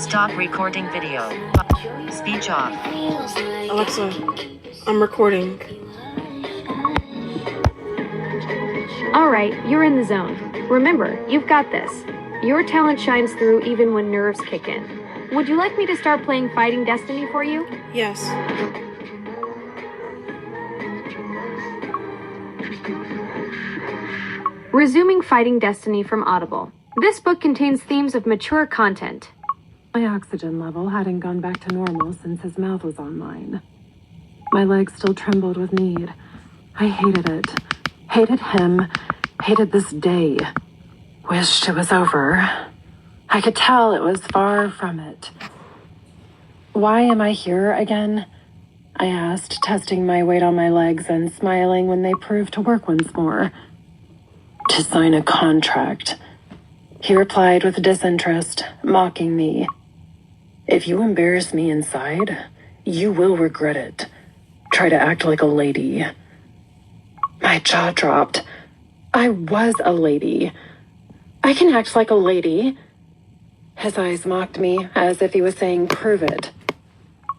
Stop recording video. Speech off. Alexa, I'm recording. All right, you're in the zone. Remember, you've got this. Your talent shines through even when nerves kick in. Would you like me to start playing Fighting Destiny for you? Yes. Resuming Fighting Destiny from Audible. This book contains themes of mature content. My oxygen level hadn't gone back to normal since his mouth was on mine. My legs still trembled with need. I hated it. Hated him. Hated this day. Wished it was over. I could tell it was far from it. Why am I here again? I asked, testing my weight on my legs and smiling when they proved to work once more. To sign a contract. He replied with disinterest, mocking me. If you embarrass me inside, you will regret it. Try to act like a lady. My jaw dropped. I was a lady. I can act like a lady. His eyes mocked me, as if he was saying, prove it.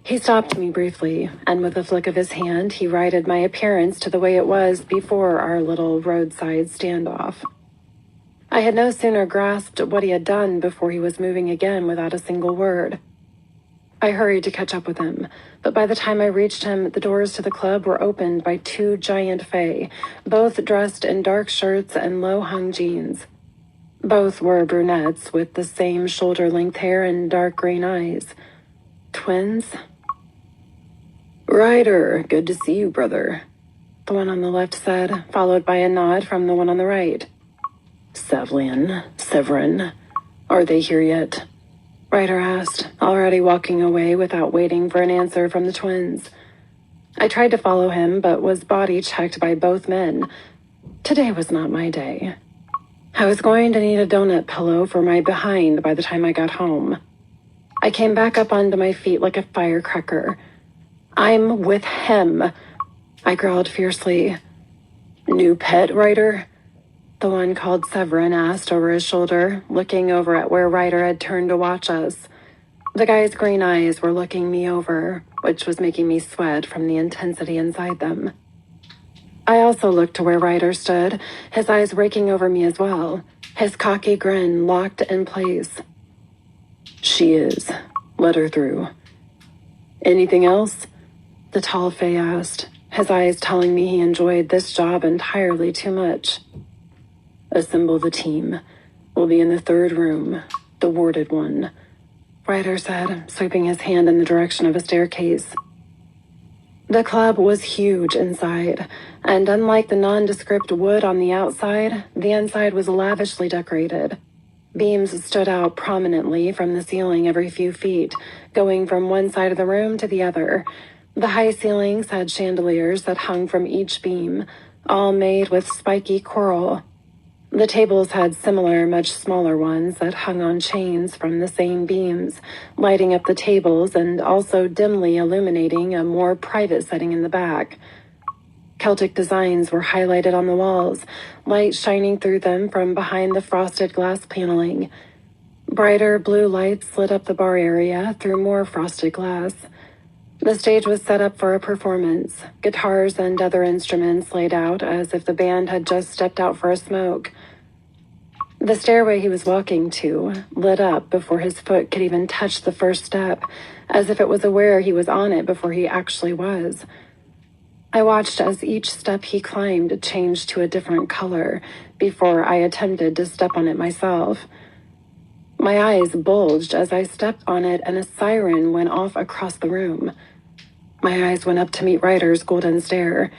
He stopped me briefly, and with a flick of his hand, he righted my appearance to the way it was before our little roadside standoff. I had no sooner grasped what he had done before he was moving again without a single word. I hurried to catch up with him, but by the time I reached him, the doors to the club were opened by two giant fae, both dressed in dark shirts and low-hung jeans. Both were brunettes with the same shoulder-length hair and dark green eyes. Twins? Ryder, good to see you, brother, the one on the left said, followed by a nod from the one on the right. Severin, are they here yet? Ryder asked, already walking away without waiting for an answer from the twins. I tried to follow him, but was body checked by both men. Today was not my day. I was going to need a donut pillow for my behind by the time I got home. I came back up onto my feet like a firecracker. I'm with him, I growled fiercely. New pet, Ryder? The one called Severin asked over his shoulder, looking over at where Ryder had turned to watch us. The guy's green eyes were looking me over, which was making me sweat from the intensity inside them. I also looked to where Ryder stood, his eyes raking over me as well, his cocky grin locked in place. She is. Let her through. Anything else? The tall fae asked, his eyes telling me he enjoyed this job entirely too much. Assemble the team. We'll be in the third room, the warded one, Ryder said, sweeping his hand in the direction of a staircase. The club was huge inside, and unlike the nondescript wood on the outside, the inside was lavishly decorated. Beams stood out prominently from the ceiling every few feet, going from one side of the room to the other. The high ceilings had chandeliers that hung from each beam, all made with spiky coral. The tables had similar, much smaller ones that hung on chains from the same beams, lighting up the tables and also dimly illuminating a more private setting in the back. Celtic designs were highlighted on the walls, light shining through them from behind the frosted glass paneling. Brighter blue lights lit up the bar area through more frosted glass. The stage was set up for a performance, guitars and other instruments laid out as if the band had just stepped out for a smoke. The stairway he was walking to lit up before his foot could even touch the first step, as if it was aware he was on it before he actually was. I watched as each step he climbed changed to a different color before I attempted to step on it myself. My eyes bulged as I stepped on it and a siren went off across the room. My eyes went up to meet Ryder's golden stare.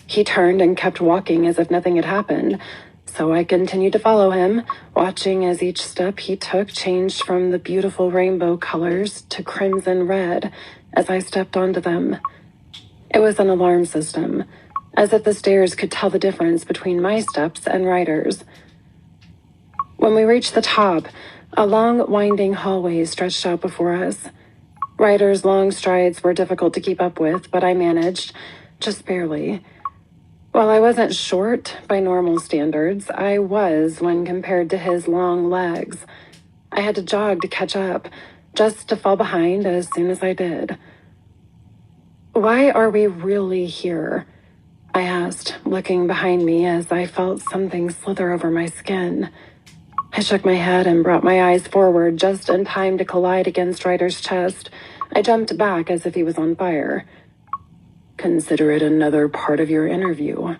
He turned and kept walking as if nothing had happened, so I continued to follow him, watching as each step he took changed from the beautiful rainbow colors to crimson red as I stepped onto them. It was an alarm system, as if the stairs could tell the difference between my steps and Ryder's. When we reached the top, a long, winding hallway stretched out before us. Ryder's long strides were difficult to keep up with, but I managed, just barely. While I wasn't short by normal standards, I was when compared to his long legs. I had to jog to catch up, just to fall behind as soon as I did. Why are we really here? I asked, looking behind me as I felt something slither over my skin. I shook my head and brought my eyes forward just in time to collide against Ryder's chest. I jumped back as if he was on fire. Consider it another part of your interview.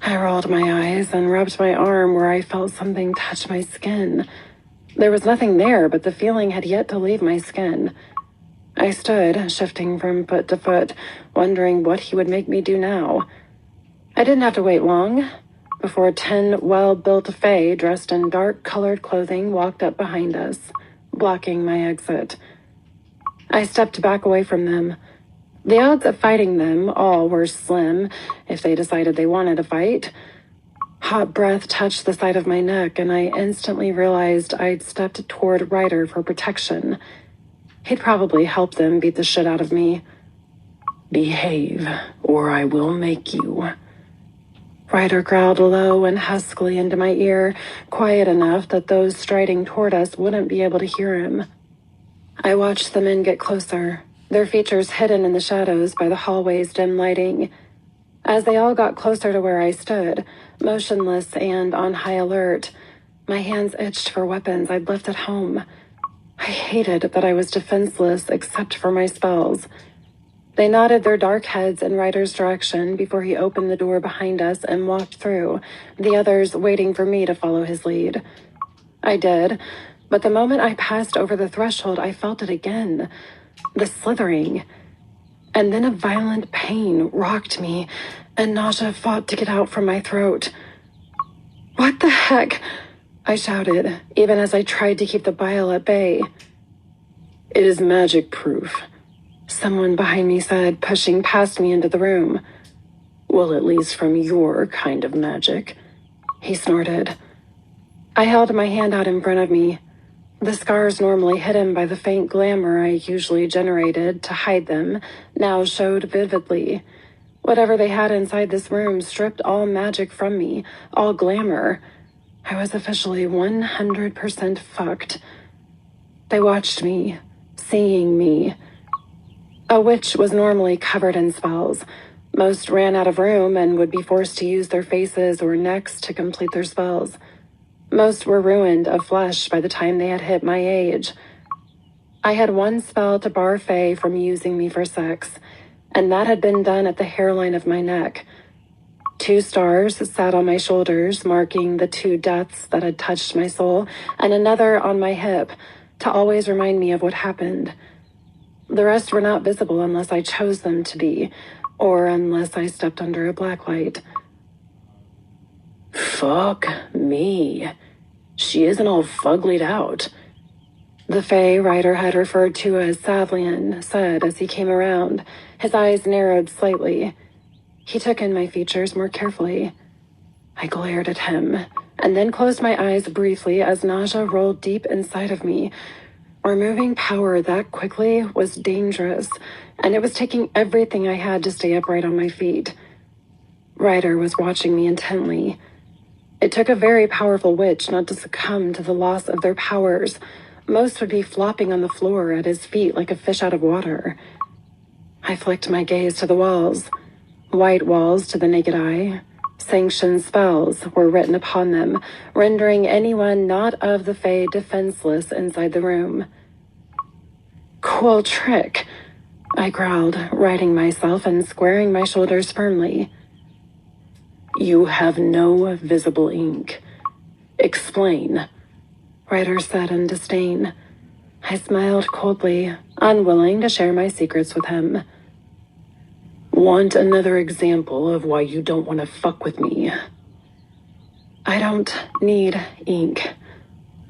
I rolled my eyes and rubbed my arm where I felt something touch my skin. There was nothing there, but the feeling had yet to leave my skin. I stood, shifting from foot to foot, wondering what he would make me do now. I didn't have to wait long before 10 well-built fae dressed in dark-colored clothing walked up behind us, blocking my exit. I stepped back away from them. The odds of fighting them all were slim if they decided they wanted to fight. Hot breath touched the side of my neck, and I instantly realized I'd stepped toward Ryder for protection. He'd probably help them beat the shit out of me. Behave, or I will make you. Ryder growled low and huskily into my ear, quiet enough that those striding toward us wouldn't be able to hear him. I watched the men get closer, their features hidden in the shadows by the hallway's dim lighting. As they all got closer to where I stood, motionless and on high alert, my hands itched for weapons I'd left at home. I hated that I was defenseless except for my spells. They nodded their dark heads in Ryder's direction before he opened the door behind us and walked through, the others waiting for me to follow his lead. I did, but the moment I passed over the threshold, I felt it again. The slithering. And then a violent pain rocked me, and nausea fought to get out from my throat. "What the heck?" I shouted, even as I tried to keep the bile at bay. "It is magic-proof," someone behind me said, pushing past me into the room. "Well, at least from your kind of magic," he snorted. I held my hand out in front of me. The scars normally hidden by the faint glamour I usually generated to hide them now showed vividly. Whatever they had inside this room stripped all magic from me, all glamour. I was officially 100% fucked. They watched me, seeing me. A witch was normally covered in spells. Most ran out of room and would be forced to use their faces or necks to complete their spells. Most were ruined of flesh by the time they had hit my age. I had one spell to bar fae from using me for sex, and that had been done at the hairline of my neck. 2 stars sat on my shoulders, marking the 2 deaths that had touched my soul, and another on my hip to always remind me of what happened. The rest were not visible unless I chose them to be, or unless I stepped under a blacklight. "Fuck me. She isn't all fuglied out," the fae Ryder had referred to as Savlian said as he came around, his eyes narrowed slightly. He took in my features more carefully. I glared at him, and then closed my eyes briefly as nausea rolled deep inside of me. Removing power that quickly was dangerous, and it was taking everything I had to stay upright on my feet. Ryder was watching me intently. It took a very powerful witch not to succumb to the loss of their powers. Most would be flopping on the floor at his feet like a fish out of water. I flicked my gaze to the walls. White walls to the naked eye. Sanctioned spells were written upon them, rendering anyone not of the fae defenseless inside the room. "Cool trick," I growled, righting myself and squaring my shoulders firmly. "You have no visible ink. Explain," Ryder said in disdain. I smiled coldly, unwilling to share my secrets with him. "Want another example of why you don't want to fuck with me?" "I don't need ink,"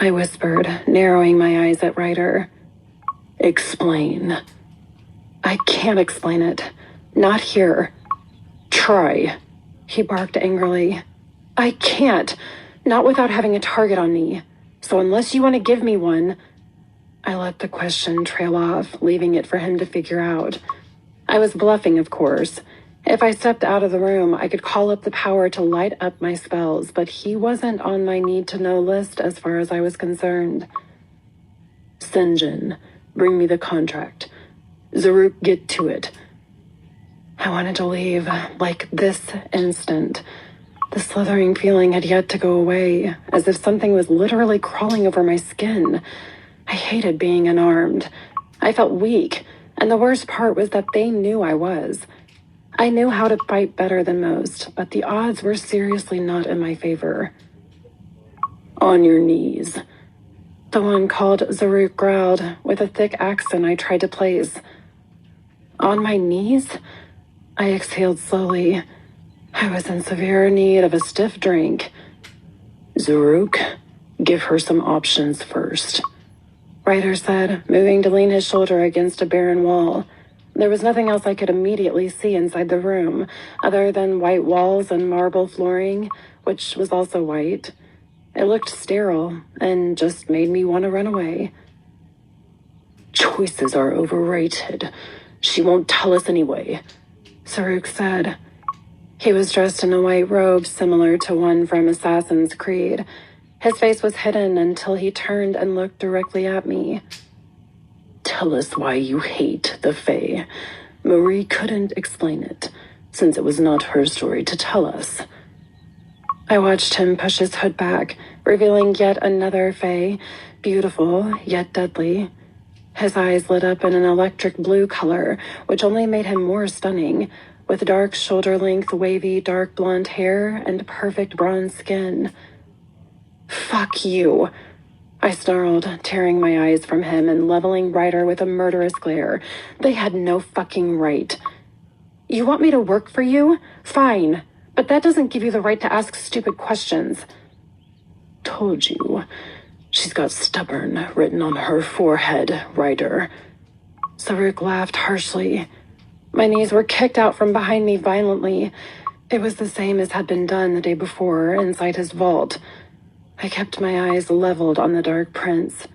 I whispered, narrowing my eyes at Ryder. "Explain." "I can't explain it. Not here." "Try," he barked angrily. "I can't. Not without having a target on me. So unless you want to give me one..." I let the question trail off, leaving it for him to figure out. I was bluffing, of course. If I stepped out of the room, I could call up the power to light up my spells, but he wasn't on my need-to-know list as far as I was concerned. Sinjin, bring me the contract. Zaruk, get to it. I wanted to leave, like this instant. The slithering feeling had yet to go away, as if something was literally crawling over my skin. I hated being unarmed. I felt weak, and the worst part was that they knew I was. I knew how to fight better than most, but the odds were seriously not in my favor. On your knees. The one called Zaruk growled, with a thick accent I tried to place. On my knees? I exhaled slowly. I was in severe need of a stiff drink. Zaruk, give her some options first, Ryder said, moving to lean his shoulder against a barren wall. There was nothing else I could immediately see inside the room, other than white walls and marble flooring, which was also white. It looked sterile, and just made me want to run away. Choices are overrated. She won't tell us anyway, Zaruk said. He was dressed in a white robe similar to one from Assassin's Creed. His face was hidden until he turned and looked directly at me. Tell us why you hate the Fae. Marie couldn't explain it, since it was not her story to tell us. I watched him push his hood back, revealing yet another Fae, beautiful yet deadly. His eyes lit up in an electric blue color, which only made him more stunning, with dark shoulder-length, wavy, dark blonde hair and perfect bronze skin. Fuck you, I snarled, tearing my eyes from him and leveling Ryder with a murderous glare. They had no fucking right. You want me to work for you? Fine, but that doesn't give you the right to ask stupid questions. Told you. She's got stubborn written on her forehead, Ryder. Zaruk laughed harshly. My knees were kicked out from behind me violently. It was the same as had been done the day before inside his vault. I kept my eyes leveled on the dark prince.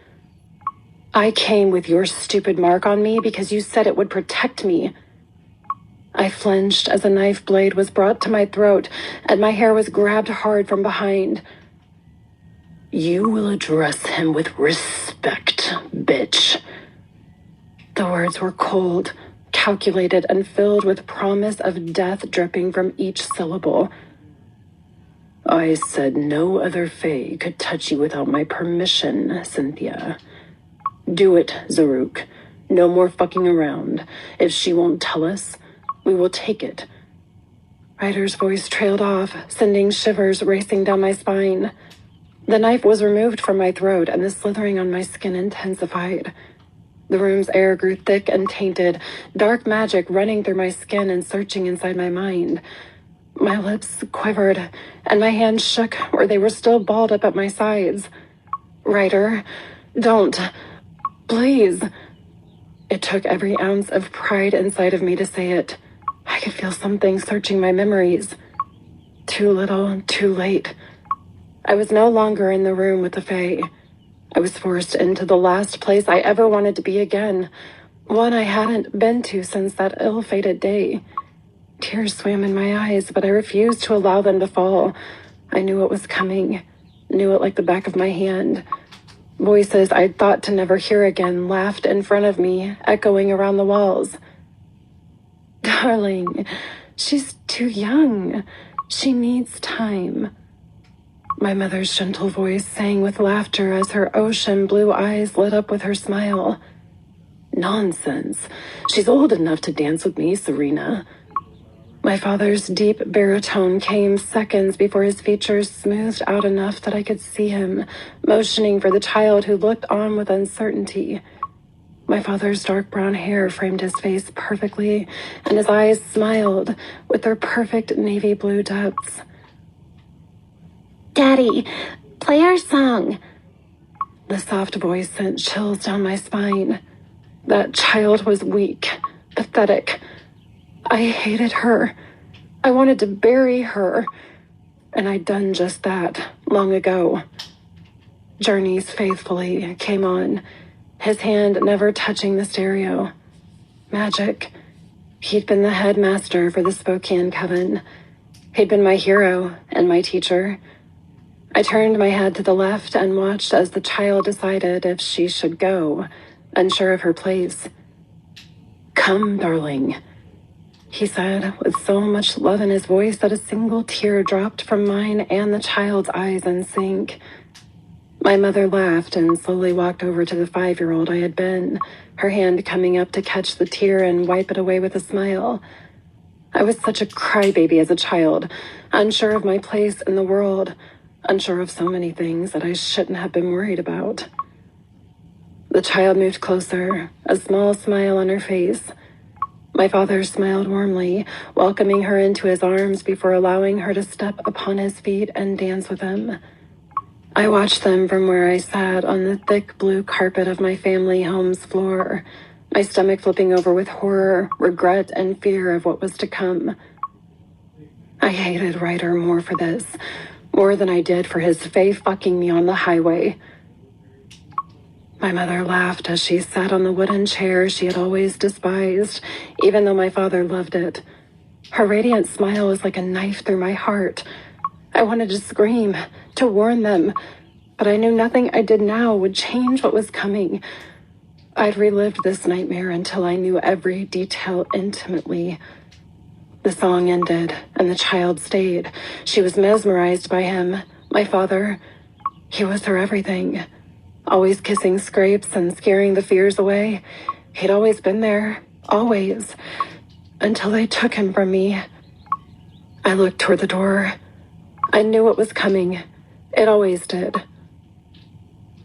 I came with your stupid mark on me because you said it would protect me. I flinched as a knife blade was brought to my throat and my hair was grabbed hard from behind. You will address him with respect, bitch. The words were cold, calculated, and filled with promise of death dripping from each syllable. I said no other Fae could touch you without my permission, Cynthia. Do it, Zaruk. No more fucking around. If she won't tell us, we will take it. Ryder's voice trailed off, sending shivers racing down my spine. The knife was removed from my throat, and the slithering on my skin intensified. The room's air grew thick and tainted, dark magic running through my skin and searching inside my mind. My lips quivered, and my hands shook where they were still balled up at my sides. Ryder, don't. Please. It took every ounce of pride inside of me to say it. I could feel something searching my memories. Too little, too late. I was no longer in the room with the Fae. I was forced into the last place I ever wanted to be again, one I hadn't been to since that ill-fated day. Tears swam in my eyes, but I refused to allow them to fall. I knew it was coming, knew it like the back of my hand. Voices I'd thought to never hear again laughed in front of me, echoing around the walls. Darling, she's too young. She needs time. My mother's gentle voice sang with laughter as her ocean blue eyes lit up with her smile. Nonsense. She's old enough to dance with me, Serena. My father's deep baritone came seconds before his features smoothed out enough that I could see him, motioning for the child who looked on with uncertainty. My father's dark brown hair framed his face perfectly, and his eyes smiled with their perfect navy blue depths. Daddy, play our song. The soft voice sent chills down my spine. That child was weak, pathetic. I hated her. I wanted to bury her. And I'd done just that long ago. Journeys Faithfully came on, his hand never touching the stereo. Magic. He'd been the headmaster for the Spokane Coven. He'd been my hero and my teacher. I turned my head to the left and watched as the child decided if she should go, unsure of her place. "Come, darling," he said, with so much love in his voice that a single tear dropped from mine and the child's eyes in sync. My mother laughed and slowly walked over to the 5-year-old I had been, her hand coming up to catch the tear and wipe it away with a smile. I was such a crybaby as a child, unsure of my place in the world, unsure of so many things that I shouldn't have been worried about. The child moved closer, a small smile on her face. My father smiled warmly, welcoming her into his arms before allowing her to step upon his feet and dance with him. I watched them from where I sat on the thick blue carpet of my family home's floor, my stomach flipping over with horror, regret, and fear of what was to come. I hated Ryder more for this, more than I did for his fucking me on the highway. My mother laughed as she sat on the wooden chair she had always despised, even though my father loved it. Her radiant smile was like a knife through my heart. I wanted to scream, to warn them, but I knew nothing I did now would change what was coming. I'd relived this nightmare until I knew every detail intimately. The song ended, and the child stayed. She was mesmerized by him, my father. He was her everything. Always kissing scrapes and scaring the fears away. He'd always been there, always, until they took him from me. I looked toward the door. I knew what was coming. It always did.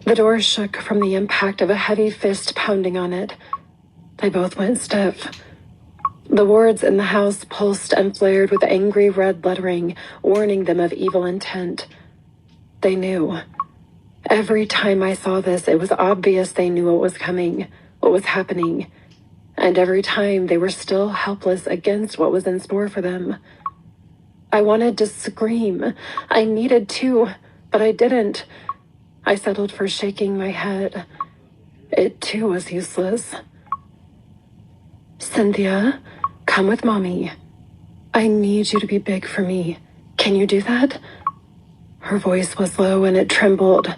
The door shook from the impact of a heavy fist pounding on it. They both went stiff. The wards in the house pulsed and flared with angry red lettering, warning them of evil intent. They knew. Every time I saw this, it was obvious they knew what was coming, what was happening. And every time they were still helpless against what was in store for them. I wanted to scream. I needed to, but I didn't. I settled for shaking my head. It too was useless. "Cynthia, come with Mommy. I need you to be big for me. Can you do that?" Her voice was low and it trembled.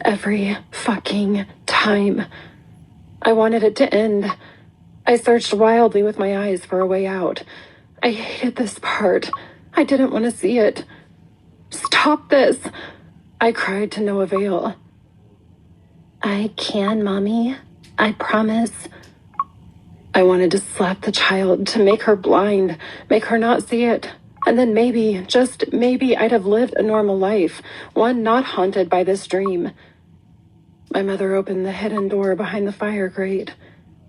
Every fucking time. I wanted it to end. I searched wildly with my eyes for a way out. I hated this part. I didn't want to see it. "Stop this!" I cried to no avail. "I can, Mommy. I promise." I wanted to slap the child, to make her blind, make her not see it. And then maybe, just maybe, I'd have lived a normal life, one not haunted by this dream. My mother opened the hidden door behind the fire grate.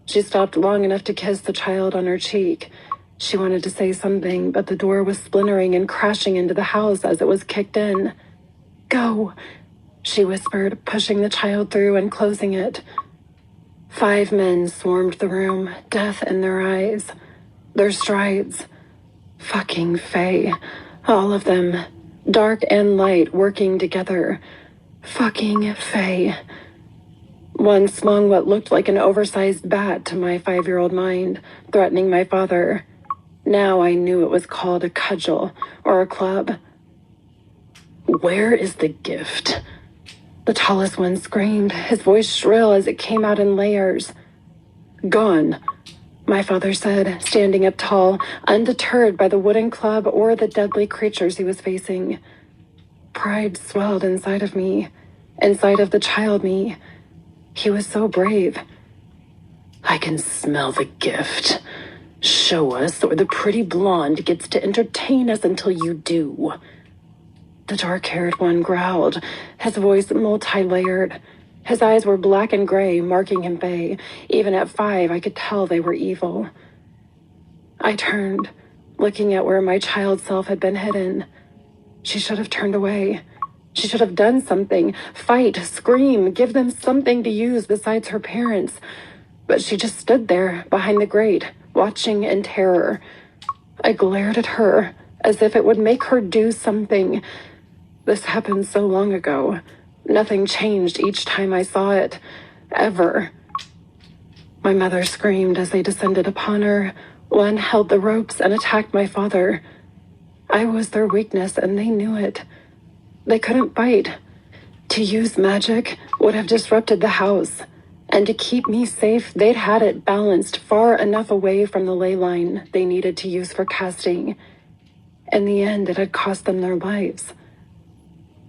She stopped long enough to kiss the child on her cheek. She wanted to say something, but the door was splintering and crashing into the house as it was kicked in. "Go," she whispered, pushing the child through and closing it. 5 men swarmed the room, death in their eyes. Their strides. Fucking Faye. All of them. Dark and light working together. Fucking Faye. One swung what looked like an oversized bat to my 5-year-old mind, threatening my father. Now I knew it was called a cudgel or a club. "Where is the gift?" The tallest one screamed, his voice shrill as it came out in layers. "Gone," my father said, standing up tall, undeterred by the wooden club or the deadly creatures he was facing. Pride swelled inside of me, inside of the child me. He was so brave. "I can smell the gift. Show us, or the pretty blonde gets to entertain us until you do." The dark-haired one growled, his voice multi-layered. His eyes were black and gray, marking him Faye. Even at 5, I could tell they were evil. I turned, looking at where my child self had been hidden. She should have turned away. She should have done something. Fight, scream, give them something to use besides her parents. But she just stood there, behind the grate, watching in terror. I glared at her, as if it would make her do something. This happened so long ago. Nothing changed each time I saw it. Ever. My mother screamed as they descended upon her. One held the ropes and attacked my father. I was their weakness, and they knew it. They couldn't fight. To use magic would have disrupted the house. And to keep me safe, they'd had it balanced far enough away from the ley line they needed to use for casting. In the end, it had cost them their lives.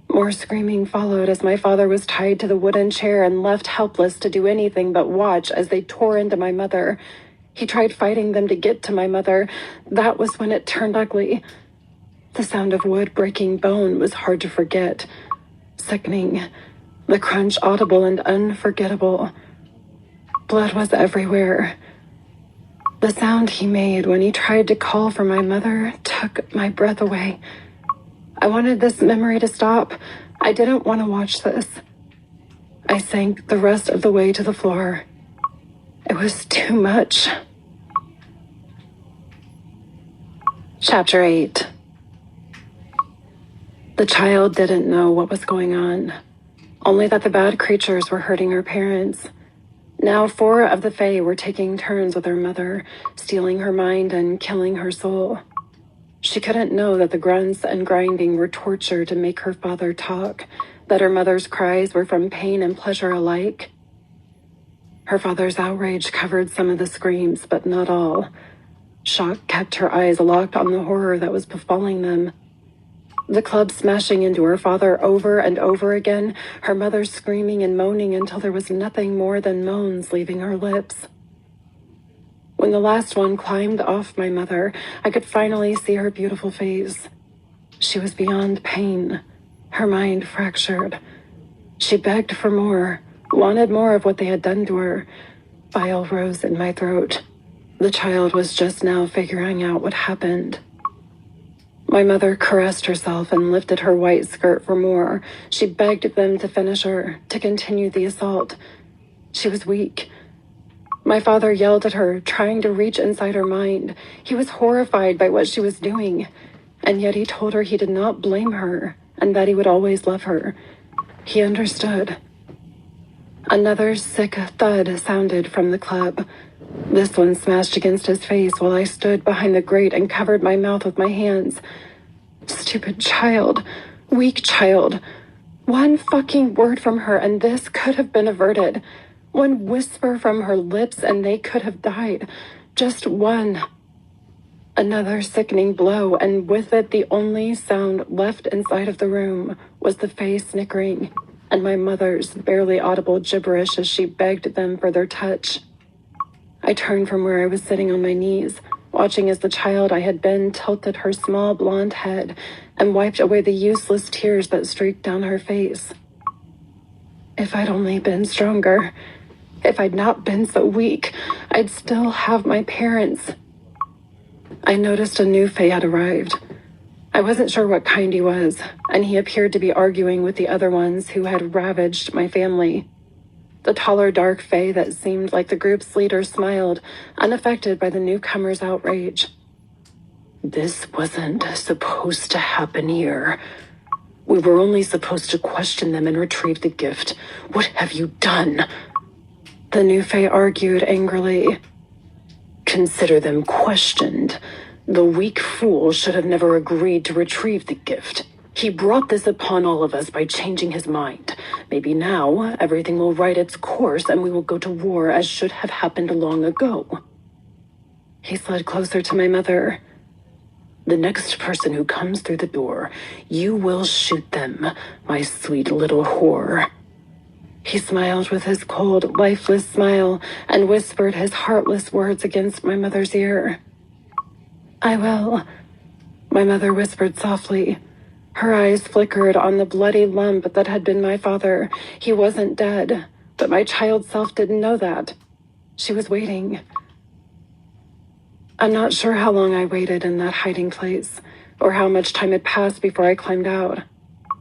More screaming followed as my father was tied to the wooden chair and left helpless to do anything but watch as they tore into my mother. He tried fighting them to get to my mother. That was when it turned ugly. The sound of wood breaking bone was hard to forget. Sickening. The crunch audible and unforgettable. Blood was everywhere. The sound he made when he tried to call for my mother took my breath away. I wanted this memory to stop. I didn't want to watch this. I sank the rest of the way to the floor. It was too much. Chapter 8. The child didn't know what was going on, only that the bad creatures were hurting her parents. Now 4 of the Fae were taking turns with her mother, stealing her mind and killing her soul. She couldn't know that the grunts and grinding were torture to make her father talk, that her mother's cries were from pain and pleasure alike. Her father's outrage covered some of the screams, but not all. Shock kept her eyes locked on the horror that was befalling them. The club smashing into her father over and over again, her mother screaming and moaning until there was nothing more than moans leaving her lips. When the last one climbed off my mother, I could finally see her beautiful face. She was beyond pain, her mind fractured. She begged for more, wanted more of what they had done to her. Bile rose in my throat. The child was just now figuring out what happened. My mother caressed herself and lifted her white skirt for more. She begged them to finish her, to continue the assault. She was weak. My father yelled at her, trying to reach inside her mind. He was horrified by what she was doing, and yet he told her he did not blame her and that he would always love her. He understood. Another sick thud sounded from the club. This one smashed against his face while I stood behind the grate and covered my mouth with my hands. Stupid child. Weak child. One fucking word from her and this could have been averted. One whisper from her lips and they could have died. Just one. Another sickening blow, and with it the only sound left inside of the room was the Fae snickering and my mother's barely audible gibberish as she begged them for their touch. I turned from where I was sitting on my knees, watching as the child I had been tilted her small blonde head and wiped away the useless tears that streaked down her face. If I'd only been stronger, if I'd not been so weak, I'd still have my parents. I noticed a new Fae had arrived. I wasn't sure what kind he was, and he appeared to be arguing with the other ones who had ravaged my family. The taller, dark Fae that seemed like the group's leader smiled, unaffected by the newcomer's outrage. This wasn't supposed to happen here. We were only supposed to question them and retrieve the gift. What have you done? The new Fae argued angrily. Consider them questioned. The weak fool should have never agreed to retrieve the gift. He brought this upon all of us by changing his mind. Maybe now everything will right its course and we will go to war as should have happened long ago. He slid closer to my mother. The next person who comes through the door, you will shoot them, my sweet little whore. He smiled with his cold, lifeless smile and whispered his heartless words against my mother's ear. I will, my mother whispered softly. Her eyes flickered on the bloody lump that had been my father. He wasn't dead, but my child self didn't know that. She was waiting. I'm not sure how long I waited in that hiding place, or how much time had passed before I climbed out.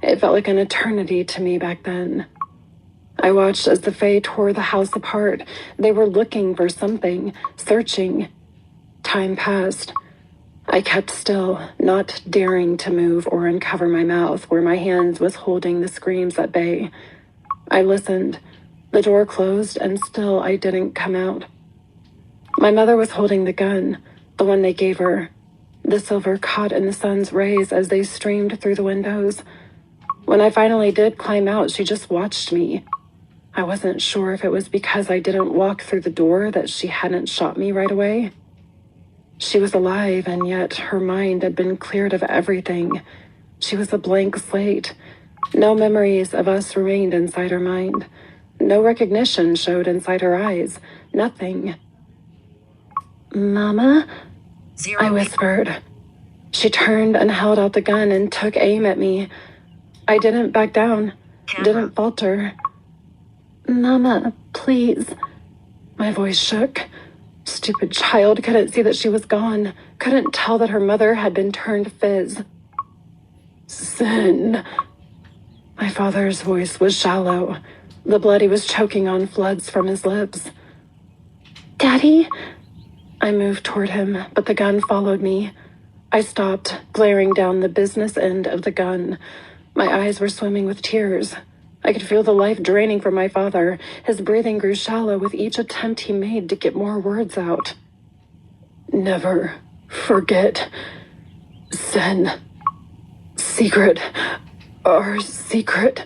It felt like an eternity to me back then. I watched as the Fae tore the house apart. They were looking for something, searching. Time passed. I kept still, not daring to move or uncover my mouth where my hands was holding the screams at bay. I listened. The door closed and still I didn't come out. My mother was holding the gun, the one they gave her. The silver caught in the sun's rays as they streamed through the windows. When I finally did climb out, she just watched me. I wasn't sure if it was because I didn't walk through the door that she hadn't shot me right away. She was alive, and yet her mind had been cleared of everything. She was a blank slate. No memories of us remained inside her mind. No recognition showed inside her eyes. Nothing. "Mama?" Zero. I whispered. She turned and held out the gun and took aim at me. I didn't back down, Camera. didn't falter. "Mama, please." My voice shook. Stupid child couldn't see that she was gone, couldn't tell that her mother had been turned fizz. "Sin." My father's voice was shallow. The blood he was choking on floods from his lips. "Daddy?" I moved toward him, but the gun followed me. I stopped, glaring down the business end of the gun. My eyes were swimming with tears. I could feel the life draining from my father. His breathing grew shallow with each attempt he made to get more words out. "Never forget. Sin. Secret. Our secret.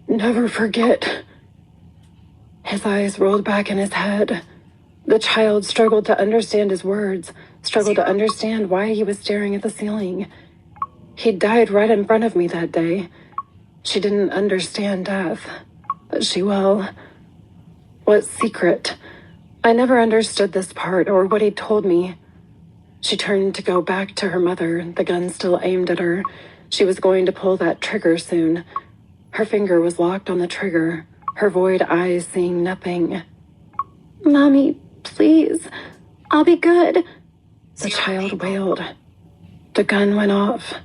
Never forget." His eyes rolled back in his head. The child struggled to understand his words, struggled to understand why he was staring at the ceiling. He died right in front of me that day. She didn't understand death, but she will. What secret? I never understood this part or what he told me. She turned to go back to her mother, the gun still aimed at her. She was going to pull that trigger soon. Her finger was locked on the trigger, her void eyes seeing nothing. "Mommy, please. I'll be good." The child wailed. The gun went off.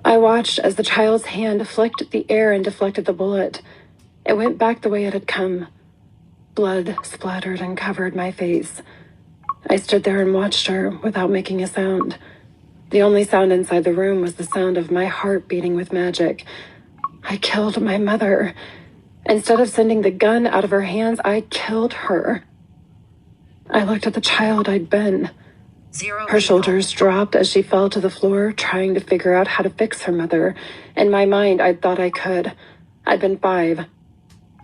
I watched as the child's hand flicked the air and deflected the bullet. It went back the way it had come. Blood splattered and covered my face. I stood there and watched her without making a sound. The only sound inside the room was the sound of my heart beating with magic. I killed my mother. Instead of sending the gun out of her hands, I killed her. I looked at the child I'd been. Zero. Her shoulders dropped as she fell to the floor, trying to figure out how to fix her mother. In my mind, I thought I could. I'd been 5.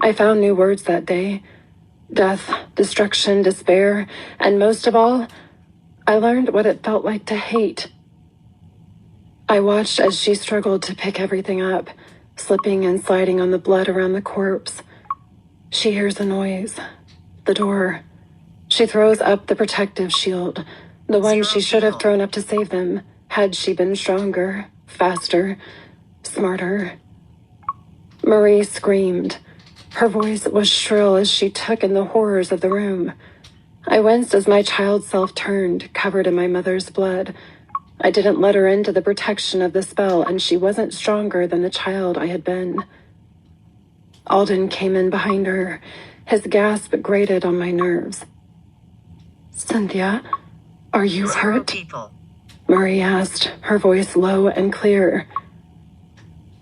I found new words that day. Death, destruction, despair, and most of all, I learned what it felt like to hate. I watched as she struggled to pick everything up, slipping and sliding on the blood around the corpse. She hears a noise. The door. She throws up the protective shield, the one she should have thrown up to save them, had she been stronger, faster, smarter. Marie screamed. Her voice was shrill as she took in the horrors of the room. I winced as my child self turned, covered in my mother's blood. I didn't let her into the protection of the spell, and she wasn't stronger than the child I had been. Alden came in behind her. His gasp grated on my nerves. "Cynthia, are you Zero hurt?" people. Marie asked, her voice low and clear.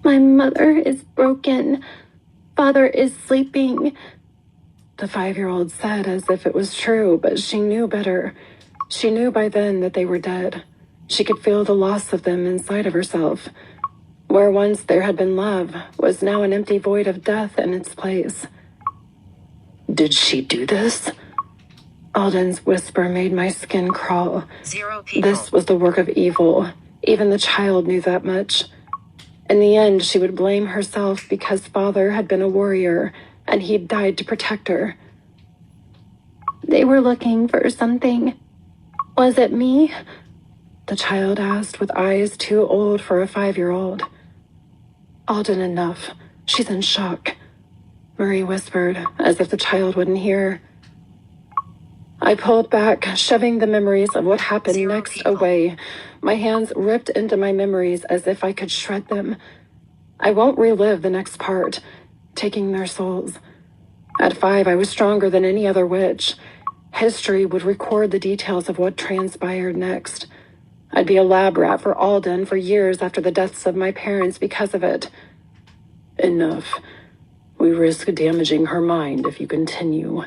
"My mother is broken. Father is sleeping," the 5-year-old said as if it was true, but she knew better. She knew by then that they were dead. She could feel the loss of them inside of herself. Where once there had been love was now an empty void of death in its place. "Did she do this?" Alden's whisper made my skin crawl. Zero people. This was the work of evil. Even the child knew that much. In the end, she would blame herself because father had been a warrior and he'd died to protect her. "They were looking for something. Was it me?" the child asked with eyes too old for a 5-year-old. "Alden, enough. She's in shock," Marie whispered, as if the child wouldn't hear. I pulled back, shoving the memories of what happened Zero next people. away. My hands ripped into my memories as if I could shred them. I won't relive the next part, taking their souls. At 5, I was stronger than any other witch. History would record the details of what transpired next. I'd be a lab rat for Alden for years after the deaths of my parents because of it. "Enough. We risk damaging her mind if you continue,"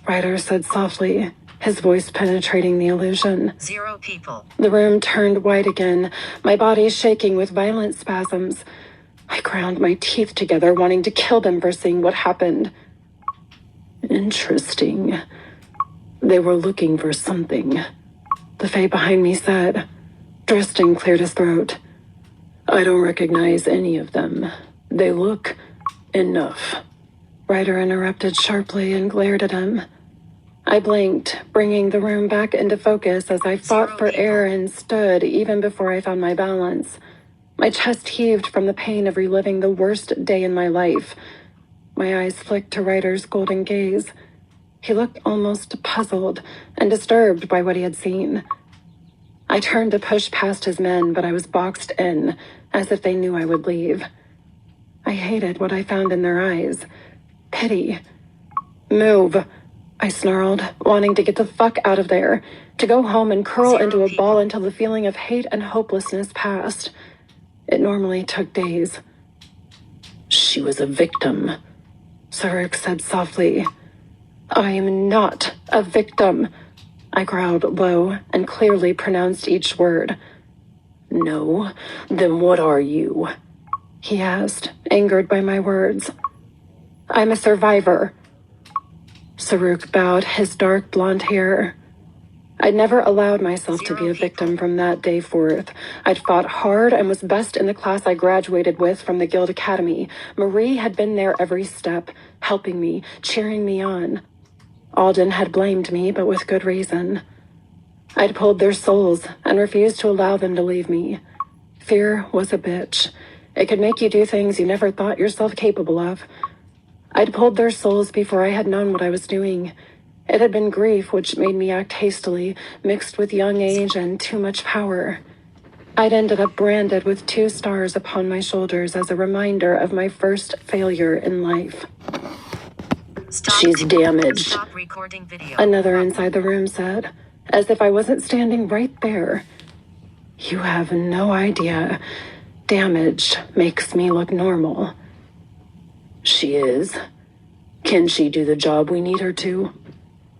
Ryder said softly, his voice penetrating the illusion. Zero people. The room turned white again, my body shaking with violent spasms. I ground my teeth together, wanting to kill them for seeing what happened. Interesting. They were looking for something. The Fae behind me said. Driston cleared his throat. I don't recognize any of them. They look enough. Ryder interrupted sharply and glared at him. I blinked, bringing the room back into focus as I fought for air and stood even before I found my balance. My chest heaved from the pain of reliving the worst day in my life. My eyes flicked to Ryder's golden gaze. He looked almost puzzled and disturbed by what he had seen. I turned to push past his men, but I was boxed in, as if they knew I would leave. I hated what I found in their eyes. Pity. Move, I snarled, wanting to get the fuck out of there, to go home and curl into a ball until the feeling of hate and hopelessness passed. It normally took days. She was a victim, Saruk said softly. I am not a victim, I growled low and clearly pronounced each word. No? Then what are you? He asked, angered by my words. I'm a survivor. Saruk bowed his dark blonde hair. I'd never allowed myself to be a victim from that day forth. I'd fought hard and was best in the class I graduated with from the Guild Academy. Marie had been there every step, helping me, cheering me on. Alden had blamed me, but with good reason. I'd pulled their souls and refused to allow them to leave me. Fear was a bitch. It could make you do things you never thought yourself capable of. I'd pulled their souls before I had known what I was doing. It had been grief which made me act hastily, mixed with young age and too much power. I'd ended up branded with 2 stars upon my shoulders as a reminder of my first failure in life. She's damaged. Stop recording video. Another inside the room said, as if I wasn't standing right there. You have no idea. Damaged makes me look normal. She is. Can she do the job we need her to?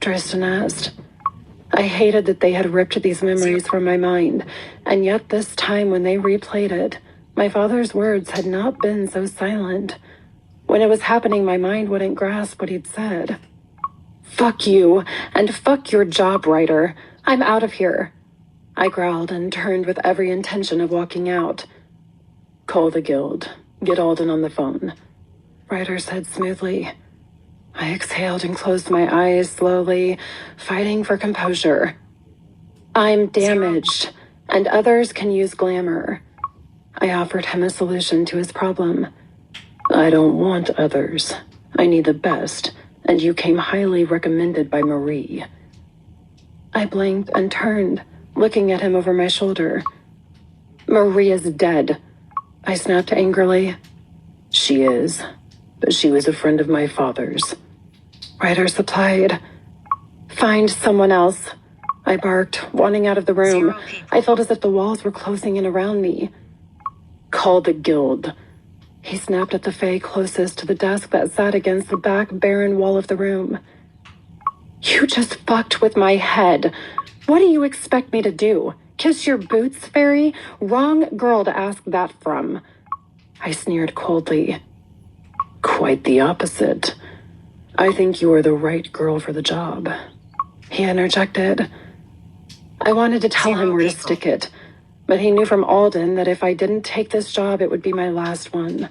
Driston asked. I hated that they had ripped these memories from my mind, and yet this time when they replayed it, my father's words had not been so silent. When it was happening, my mind wouldn't grasp what he'd said. Fuck you, and fuck your job, Ryder. I'm out of here. I growled and turned with every intention of walking out. Call the guild. Get Alden on the phone, Ryder said smoothly. I exhaled and closed my eyes slowly, fighting for composure. I'm damaged, and others can use glamour. I offered him a solution to his problem. I don't want others. I need the best, and you came highly recommended by Marie. I blinked and turned, looking at him over my shoulder. Marie is dead, I snapped angrily. She is, but she was a friend of my father's. Ryder supplied. Find someone else, I barked, wanting out of the room. I felt as if the walls were closing in around me. Call the guild. He snapped at the Fae closest to the desk that sat against the back barren wall of the room. You just fucked with my head. What do you expect me to do? Kiss your boots, fairy? Wrong girl to ask that from. I sneered coldly. Quite the opposite. I think you are the right girl for the job. He interjected. I wanted to tell him where to stick it, but he knew from Alden that if I didn't take this job, it would be my last one.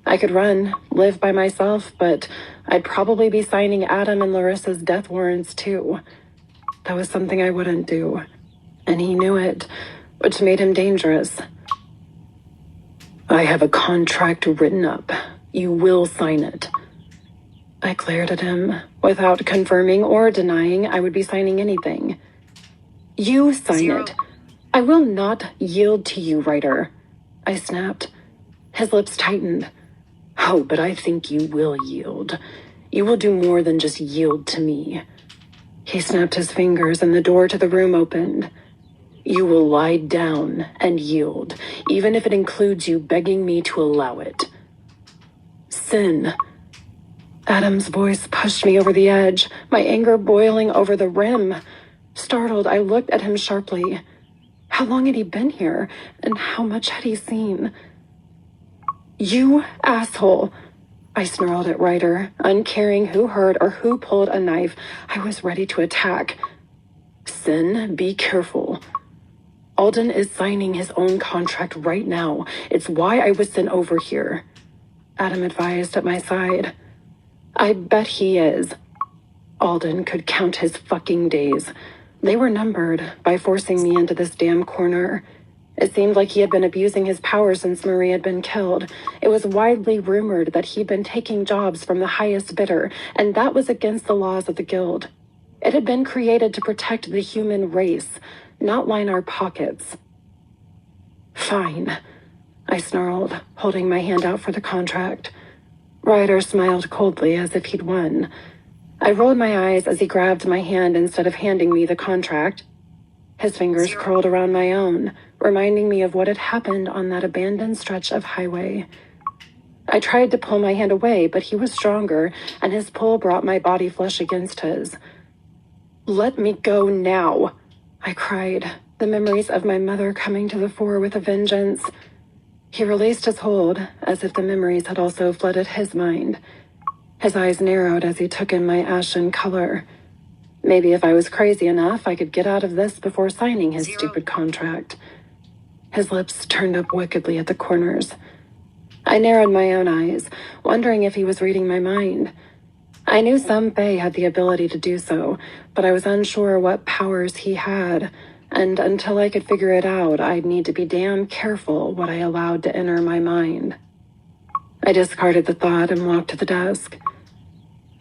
I could run, live by myself, but I'd probably be signing Adam and Larissa's death warrants too. That was something I wouldn't do, and he knew it, which made him dangerous. I have a contract written up. You will sign it. I glared at him, without confirming or denying I would be signing anything. You sign it. I will not yield to you, Ryder, I snapped. His lips tightened. Oh, but I think you will yield. You will do more than just yield to me. He snapped his fingers and the door to the room opened. You will lie down and yield, even if it includes you begging me to allow it. Sin. Adam's voice pushed me over the edge, my anger boiling over the rim. Startled, I looked at him sharply. How long had he been here, and how much had he seen? You asshole! I snarled at Ryder, uncaring who heard or who pulled a knife. I was ready to attack. Sin, be careful. Alden is signing his own contract right now. It's why I was sent over here. Adam advised at my side. I bet he is. Alden could count his fucking days. They were numbered by forcing me into this damn corner. It seemed like he had been abusing his power since Marie had been killed. It was widely rumored that he'd been taking jobs from the highest bidder, and that was against the laws of the guild. It had been created to protect the human race, not line our pockets. Fine, I snarled, holding my hand out for the contract. Ryder smiled coldly as if he'd won. I rolled my eyes as he grabbed my hand instead of handing me the contract. His fingers curled around my own, reminding me of what had happened on that abandoned stretch of highway. I tried to pull my hand away, but he was stronger, and his pull brought my body flush against his. Let me go now, I cried, the memories of my mother coming to the fore with a vengeance. He released his hold, as if the memories had also flooded his mind. His eyes narrowed as he took in my ashen color. Maybe if I was crazy enough, I could get out of this before signing his stupid contract. His lips turned up wickedly at the corners. I narrowed my own eyes, wondering if he was reading my mind. I knew some Fae had the ability to do so, but I was unsure what powers he had, and until I could figure it out, I'd need to be damn careful what I allowed to enter my mind. I discarded the thought and walked to the desk.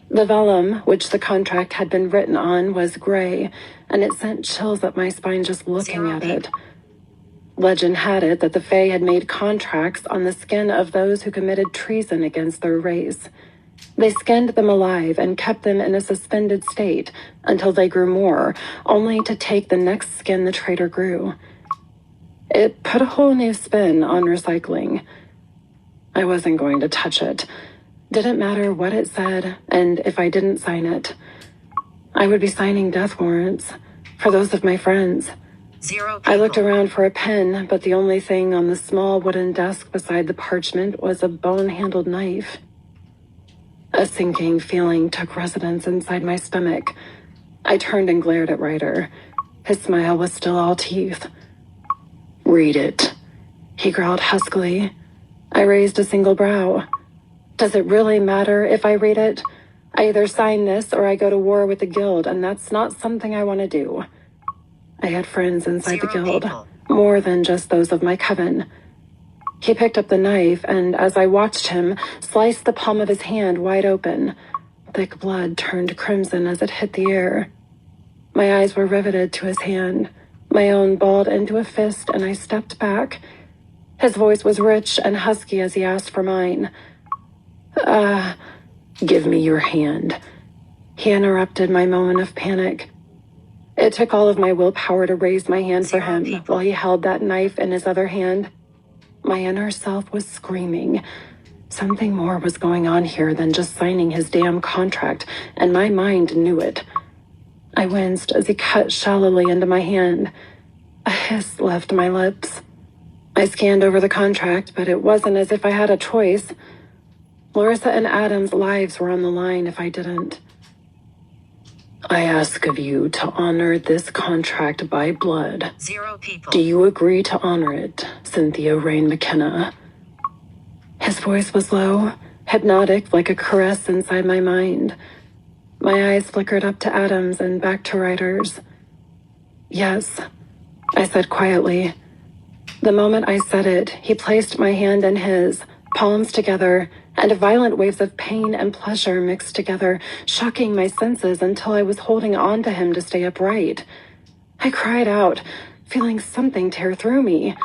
The vellum, which the contract had been written on, was gray, and it sent chills up my spine just looking at it. Legend had it that the Fae had made contracts on the skin of those who committed treason against their race. They skinned them alive and kept them in a suspended state until they grew more, only to take the next skin the traitor grew. It put a whole new spin on recycling. I wasn't going to touch it. Didn't matter what it said, and if I didn't sign it. I would be signing death warrants for those of my friends. 0 people. I looked around for a pen, but the only thing on the small wooden desk beside the parchment was a bone-handled knife. A sinking feeling took residence inside my stomach. I turned and glared at Ryder. His smile was still all teeth. Read it, he growled huskily. I raised a single brow. Does it really matter if I read it? I either sign this or I go to war with the guild, and that's not something I want to do. I had friends inside the 0 guild, people. more than just those of my coven. He picked up the knife, and as I watched him, sliced the palm of his hand wide open. Thick blood turned crimson as it hit the air. My eyes were riveted to his hand. My own balled into a fist, and I stepped back. His voice was rich and husky as he asked for mine. Give me your hand. He interrupted my moment of panic. It took all of my willpower to raise my hand for 0 him people. while he held that knife in his other hand. My inner self was screaming. Something more was going on here than just signing his damn contract, and my mind knew it. I winced as he cut shallowly into my hand. A hiss left my lips. I scanned over the contract, but it wasn't as if I had a choice. Larissa and Adam's lives were on the line if I didn't. I ask of you to honor this contract by blood. 0 people. Do you agree to honor it, Cynthia Rain McKenna? His voice was low, hypnotic like a caress inside my mind. My eyes flickered up to Adam's and back to Ryder's. Yes, I said quietly. The moment I said it, he placed my hand in his, palms together, and violent waves of pain and pleasure mixed together, shocking my senses until I was holding on to him to stay upright. I cried out, feeling something tear through me.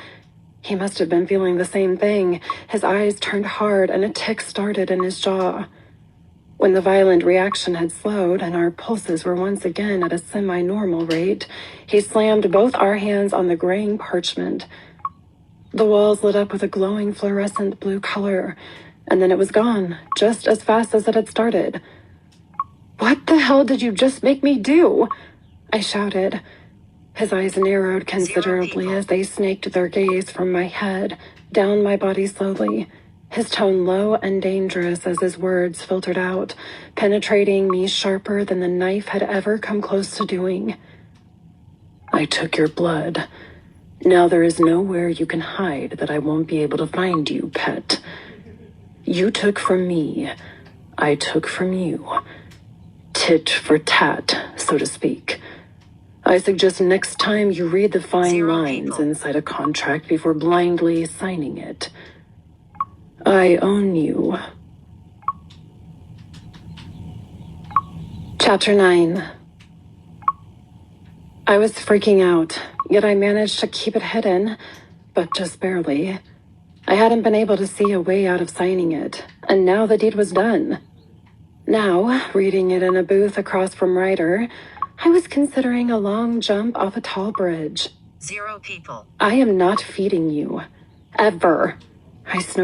He must have been feeling the same thing. His eyes turned hard and a tick started in his jaw. When the violent reaction had slowed and our pulses were once again at a semi-normal rate, he slammed both our hands on the graying parchment. The walls lit up with a glowing fluorescent blue color, and then it was gone, just as fast as it had started. What the hell did you just make me do? I shouted. His eyes narrowed considerably as they snaked their gaze from my head, down my body slowly, his tone low and dangerous as his words filtered out, penetrating me sharper than the knife had ever come close to doing. I took your blood. Now there is nowhere you can hide that I won't be able to find you, pet. You took from me. I took from you. Tit for tat, so to speak. I suggest next time you read the fine 0 lines people. inside a contract before blindly signing it. I own you. Chapter 9. I was freaking out, yet I managed to keep it hidden, but just barely. I hadn't been able to see a way out of signing it, and now the deed was done. Now, reading it in a booth across from Ryder, I was considering a long jump off a tall bridge. 0 people. I am not feeding you. Ever. I snorted.